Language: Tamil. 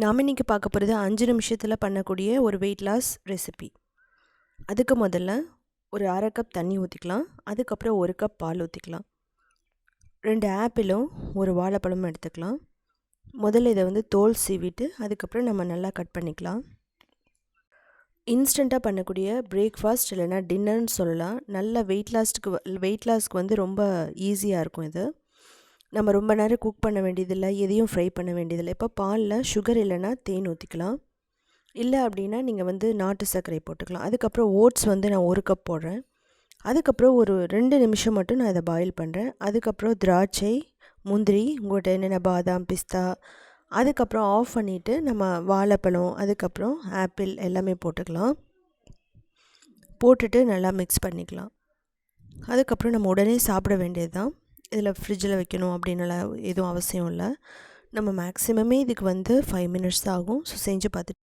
நாம் இன்றைக்கி பார்க்க போகிறது 5 நிமிஷத்தில் பண்ணக்கூடிய ஒரு வெயிட் லாஸ் ரெசிபி. அதுக்கு முதல்ல ஒரு அரை கப் தண்ணி ஊற்றிக்கலாம். அதுக்கப்புறம் 1 கப் பால் ஊற்றிக்கலாம். 2 ஆப்பிளும் ஒரு வாழைப்பழமும் எடுத்துக்கலாம். முதல்ல இதை தோல் சீவிட்டு அதுக்கப்புறம் நம்ம நல்லா கட் பண்ணிக்கலாம். இன்ஸ்டண்ட்டாக பண்ணக்கூடிய பிரேக்ஃபாஸ்ட் இல்லைனா டின்னர்னு சொல்லலாம். நல்ல வெயிட் லாஸ்க்கு ரொம்ப ஈஸியாக இருக்கும். இது நம்ம ரொம்ப நேரம் குக் பண்ண வேண்டியதில்லை, எதையும் ஃப்ரை பண்ண வேண்டியதில்லை. இப்போ பாலில் சுகர் இல்லைனா தேன் ஊற்றிக்கலாம். இல்லை அப்படின்னா நீங்கள் நாட்டு சர்க்கரை போட்டுக்கலாம். அதுக்கப்புறம் ஓட்ஸ் நான் 1 கப் போடுறேன். அதுக்கப்புறம் ஒரு 2 நிமிஷம் மட்டும் நான் இதை பாயில் பண்ணுறேன். அதுக்கப்புறம் திராட்சை, முந்திரி, உங்கள்கிட்ட என்னென்ன பாதாம், பிஸ்தா, அதுக்கப்புறம் ஆஃப் பண்ணிவிட்டு நம்ம வாழைப்பழம், அதுக்கப்புறம் ஆப்பிள் எல்லாமே போட்டுக்கலாம். போட்டுட்டு நல்லா மிக்ஸ் பண்ணிக்கலாம். அதுக்கப்புறம் நம்ம உடனே சாப்பிட வேண்டியது தான். இதில் ஃப்ரிட்ஜில் வைக்கணும் அப்படின்னுலாம் எதுவும் அவசியம் இல்லை. நம்ம மேக்ஸிமமே இதுக்கு 5 மினிட்ஸ் தான் ஆகும். ஸோ செஞ்சு பார்த்துட்டு